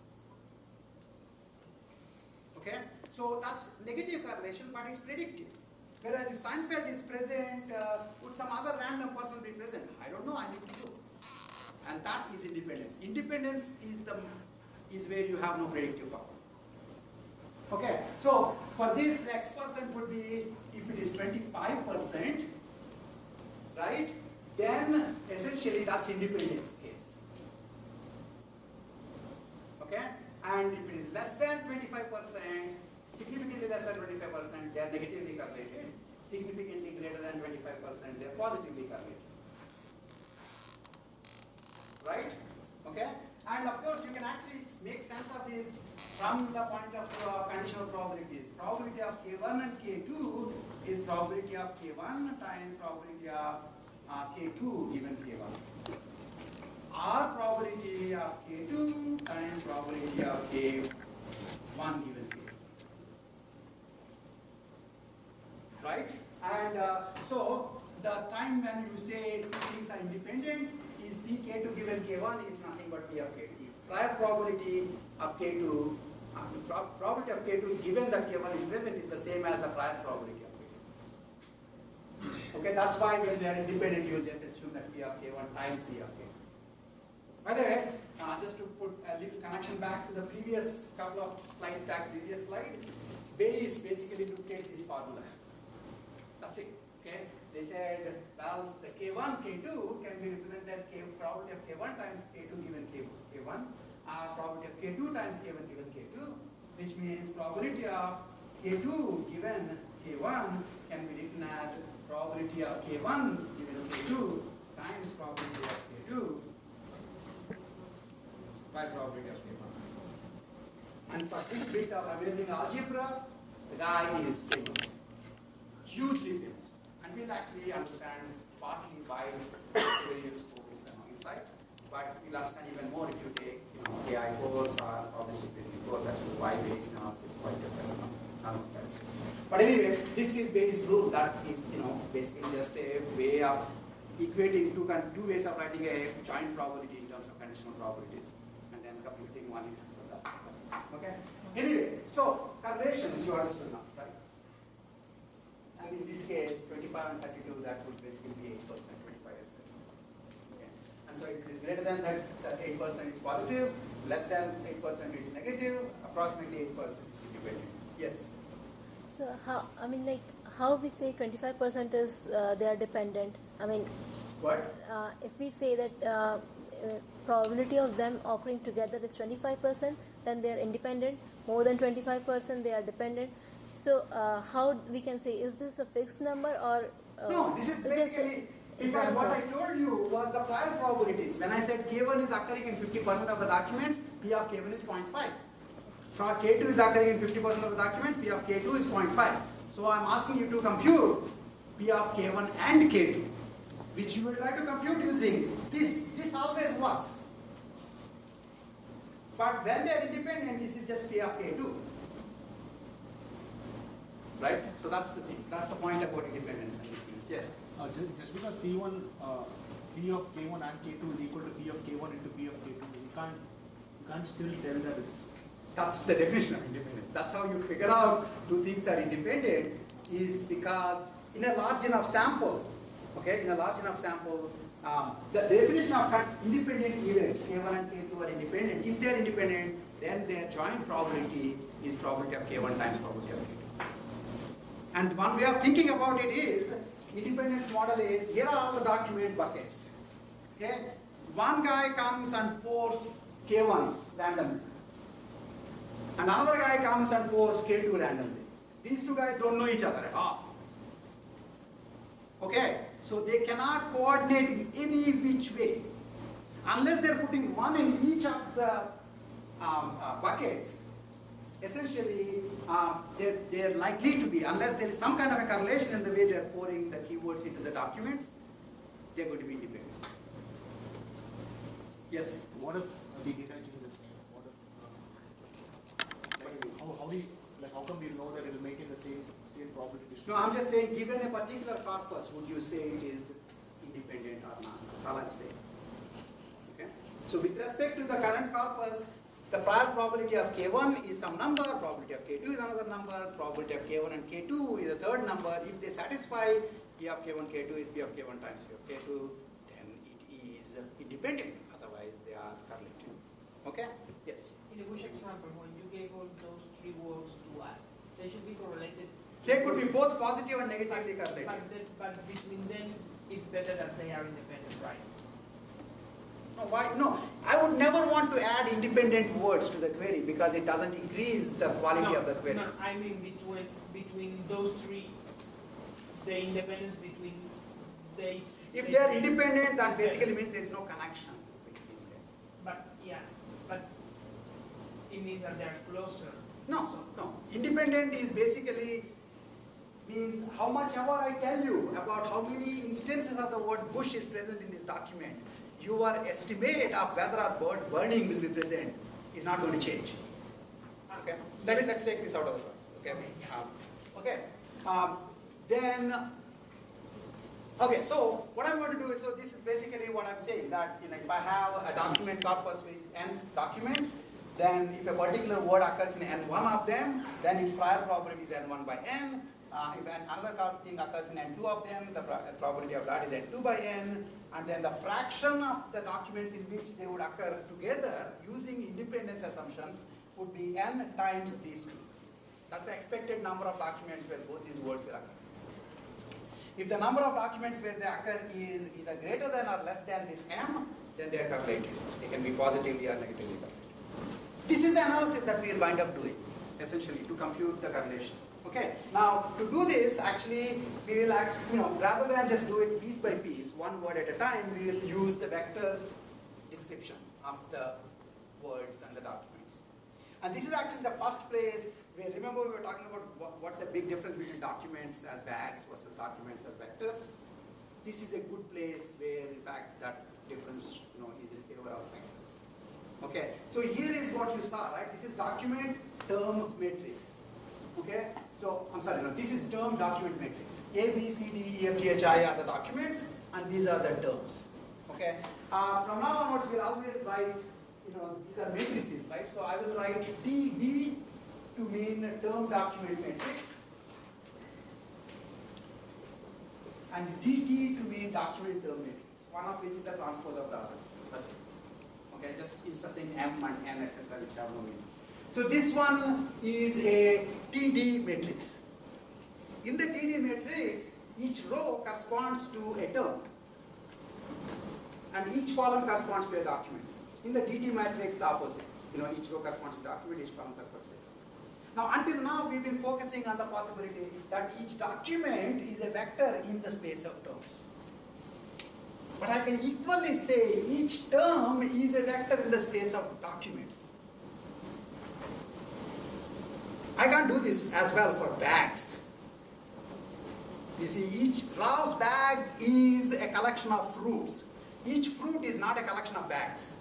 Speaker 1: Okay? So that's negative correlation, but it's predictive. Whereas if Seinfeld is present, would some other random person be present? I don't know, I need to look. And that is independence. Independence is where you have no predictive power. Okay, so for this, the X% would be, if it is 25%, right, then essentially that's independence case. Okay, and if it is less than 25%, significantly less than 25%, they are negatively correlated. Significantly greater than 25%, they are positively correlated. Right? Okay? And of course, you can actually make sense of this from the point of view of conditional probabilities. Probability of K1 and K2 is probability of K1 times probability of K2 given K1. Or probability of K2 times probability of K1 given K2. Right? And so the time when you say two things are independent is K2 given K1 is nothing but P of K2. Prior probability of K2, probability of K2 given that K1 is present is the same as the prior probability of K2. Okay, that's why when they are independent, you just assume that P of K1 times P of K2. By the way, just to put a little connection back to the previous couple of slides back, previous slide, Bayes basically looked at this formula. That's it. Okay. They said, well, the K1, K2 can be represented as probability of K1 times K2 given K1, probability of K2 times K1 given K2, which means probability of K2 given K1 can be written as probability of K1 given K2 times probability of K2 by probability of K1. And for this bit of amazing algebra, the guy is famous, hugely famous. And we'll actually understand partly why it's very useful insight, but we'll understand even more if you take AI course or obviously course, actually why Bayes analysis is quite different from analysis. But anyway, this is Bayes' rule that is basically just a way of equating two ways of writing a joint probability in terms of conditional probabilities, and then computing one in terms of that. That's it. Okay. Anyway, so correlations you understood now, right? And in this case, 25 and 32, that would basically be 8%, 25, etc. Okay. And So if it is greater than that 8% it's positive, less than 8% it's negative, approximately 8% is independent. Yes?
Speaker 5: So how, I mean, like, how we say 25% is they are dependent? I mean,
Speaker 1: What?
Speaker 5: if we say that probability of them occurring together is 25%, then they are independent. More than 25%, they are dependent. So how we can say, is this a fixed number or?
Speaker 1: No, this is basically, because what I told you was the prior probabilities. When I said K1 is occurring in 50% of the documents, P of K1 is 0.5. So K2 is occurring in 50% of the documents, P of K2 is 0.5. So I'm asking you to compute P of K1 and K2, which you will try to compute using this. This always works. But when they are independent, this is just P of K2. Right? So that's the thing. That's the point about independence and dependence. Yes?
Speaker 3: Just because P1, P of K1 and K2 is equal to P of K1 into P of K2, you can't still tell that it's...
Speaker 1: That's the definition of independence. That's how you figure out two things are independent, is because in a large enough sample, okay, in a large enough sample, the definition of independent events, K1 and K2 are independent. If they are independent, then their joint probability is probability of K1 times probability of K2. And one way of thinking about it is, independence model is, here are all the document buckets. Okay? One guy comes and pours K1s randomly. And another guy comes and pours K2 randomly. These two guys don't know each other at all. Okay? So they cannot coordinate in any which way. Unless they're putting one in each of the buckets, essentially they're likely to be, unless there is some kind of a correlation in the way they're pouring the keywords into the documents, they're going to be independent. Yes?
Speaker 3: What if the data changes? What if, how come we know that it will make it the same probability distribution?
Speaker 1: No, I'm just saying, given a particular corpus, would you say it is independent or not? That's all I'm saying. Okay? So with respect to the current corpus, the prior probability of K1 is some number, probability of K2 is another number, probability of K1 and K2 is a third number. If they satisfy P of K1, K2 is P of K1 times P of K2, then it is independent. Otherwise, they are correlative. Okay? Yes?
Speaker 4: In the Bush example, when you gave all those three words to add, they should be correlated.
Speaker 1: They could be both positive and negatively correlated.
Speaker 4: But between them, it's better that they are independent, right?
Speaker 1: No, why? No, I would never want to add independent words to the query because it doesn't increase the quality of the query.
Speaker 4: No, I mean between those three, the independence between they.
Speaker 1: If they are independent, that basically means there is no connection between them.
Speaker 4: But yeah, but it means that they are closer.
Speaker 1: No, no. Independent is basically means how much ever I tell you about how many instances of the word bush is present in this document, your estimate of whether a bird burning will be present is not going to change. Okay? Let's take this out of the box. Okay? Okay, so what I'm going to do is, so this is basically what I'm saying, that if I have a document corpus with n documents, then if a particular word occurs in n1 of them, then its prior probability is n1 by n. If another thing occurs in n2 of them, the probability of that is n2 by n. And then the fraction of the documents in which they would occur together using independence assumptions would be n times these two. That's the expected number of documents where both these words will occur. If the number of documents where they occur is either greater than or less than this m, then they are correlated. They can be positively or negatively correlated. This is the analysis that we will wind up doing, essentially, to compute the correlation. Okay. Now, to do this, actually, we will rather than just do it piece by piece, one word at a time, we will use the vector description of the words and the documents. And this is actually the first place where, remember, we were talking about what's the big difference between documents as bags versus documents as vectors. This is a good place where, in fact, that difference is in favor of vectors. Okay. So here is what you saw, right? This is document term matrix. Okay, so I'm sorry, no, this is term document matrix. A, B, C, D, E, F, G, H, I are the documents, and these are the terms. Okay, from now onwards, we'll always write, these are matrices, right? So I will write TD to mean term document matrix, and DT to mean document term matrix, one of which is the transpose of the other. That's it. Okay, just instead of saying M and N, etc., which have no meaning. So this one is a TD matrix. In the TD matrix, each row corresponds to a term, and each column corresponds to a document. In the DT matrix, the opposite. Each row corresponds to a document, each column corresponds to a term. Now, until now, we've been focusing on the possibility that each document is a vector in the space of terms. But I can equally say each term is a vector in the space of documents. I can do this as well for bags. You see, each Rao's bag is a collection of fruits. Each fruit is not a collection of bags.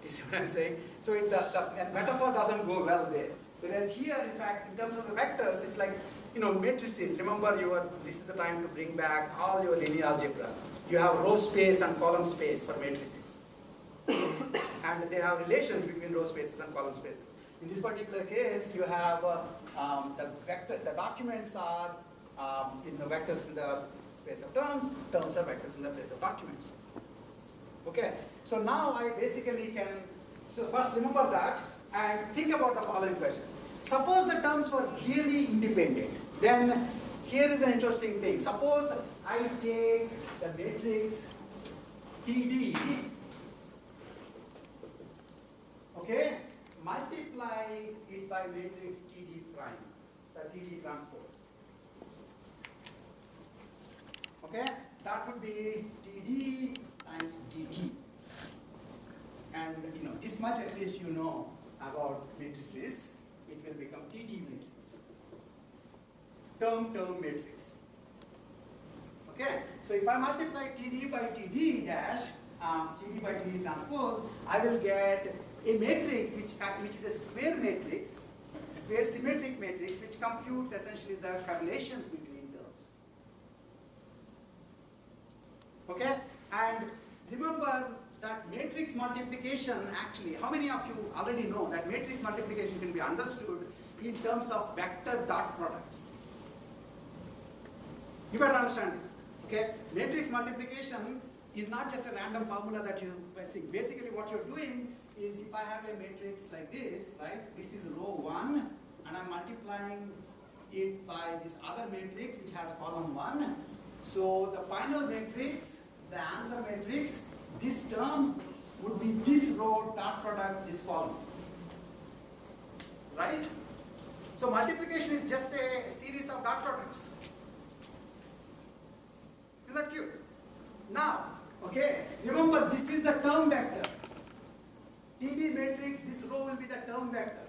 Speaker 1: You see what I'm saying? So the metaphor doesn't go well there. Whereas here, in fact, in terms of the vectors, it's like, matrices. Remember, this is the time to bring back all your linear algebra. You have row space and column space for matrices. And they have relations between row spaces and column spaces. In this particular case, you have the documents are vectors in the space of terms are vectors in the space of documents. Okay, so now I basically can, so first remember that and think about the following question. Suppose the terms were really independent, then here is an interesting thing. Suppose I take the matrix TD, okay, multiply it by matrix TD prime, the TD transpose. Okay, that would be TD times DT. And this much at least you know about matrices. It will become TT matrix. Term matrix. Okay, so if I multiply TD by TD dash, TD by TD transpose, I will get a matrix which is a square matrix, square symmetric matrix, which computes essentially the correlations between terms. Okay, and remember that matrix multiplication actually, how many of you already know that matrix multiplication can be understood in terms of vector dot products? You better understand this. Okay, matrix multiplication is not just a random formula that you think. Basically what you're doing is, if I have a matrix like this, right, this is row 1, and I'm multiplying it by this other matrix which has column 1. So the final matrix, the answer matrix, this term would be this row dot product this column. Right? So multiplication is just a series of dot products. Is that cute? Now, okay, remember this is the term vector. TD matrix, this row will be the term vector.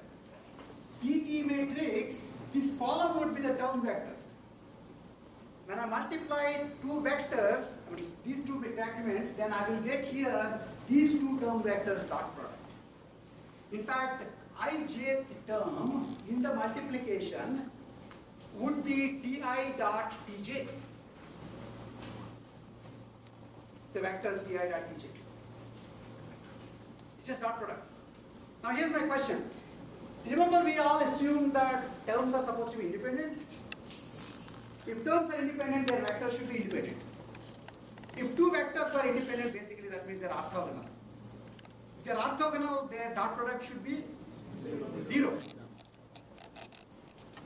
Speaker 1: TT matrix, this column would be the term vector. When I multiply two vectors, these two documents, then I will get here these two term vectors dot product. In fact, ijth term in the multiplication would be ti dot tj. The vectors ti dot tj. It's just dot products. Now here's my question. Remember, we all assume that terms are supposed to be independent. If terms are independent, their vectors should be independent. If two vectors are independent, basically that means they're orthogonal. If they're orthogonal, their dot product should be 0.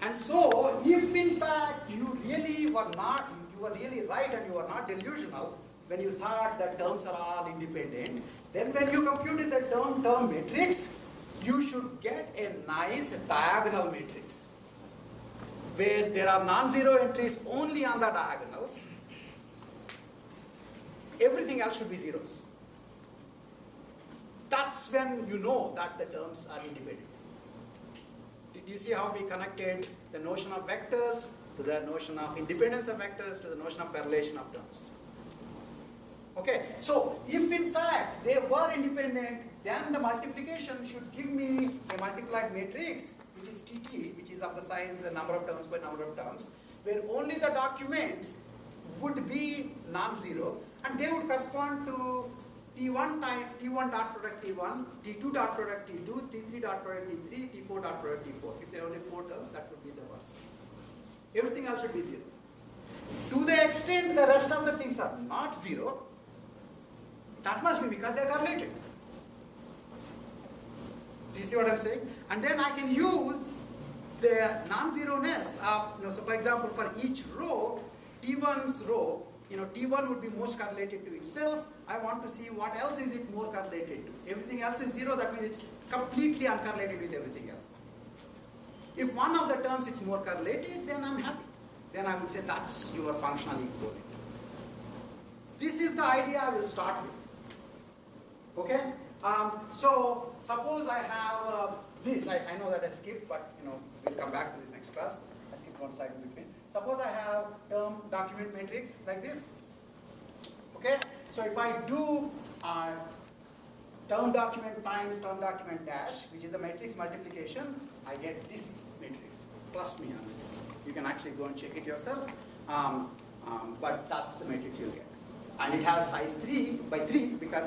Speaker 1: And so, if in fact you really were not, you were really right and you were not delusional when you thought that terms are all independent, then when you computed the term matrix, you should get a nice diagonal matrix where there are non-zero entries only on the diagonals. Everything else should be zeros. That's when you know that the terms are independent. Did you see how we connected the notion of vectors to the notion of independence of vectors to the notion of correlation of terms? Okay, so if in fact they were independent, then the multiplication should give me a multiplied matrix, which is TT, which is of the size, the number of terms by number of terms, where only the documents would be non-zero, and they would correspond to T1 dot product T1, T2 dot product T2, T3 dot product T3, T4 dot product T4. If there are only 4 terms, that would be the ones. Everything else should be 0. To the extent the rest of the things are not 0, That must be because they're correlated. Do you see what I'm saying? And then I can use the non-zero-ness of, so for example, for each row, T1's row, T1 would be most correlated to itself. I want to see what else is it more correlated to. Everything else is 0, that means it's completely uncorrelated with everything else. If one of the terms is more correlated, then I'm happy. Then I would say that's your functional equivalent. This is the idea I will start with. Okay? So suppose I have this. I know that I skipped, but we'll come back to this next class. I skipped one slide in between. Suppose I have term document matrix like this. Okay? So if I do term document times term document dash, which is the matrix multiplication, I get this matrix. Trust me on this. You can actually go and check it yourself. But that's the matrix you'll get. And it has size 3 by 3 because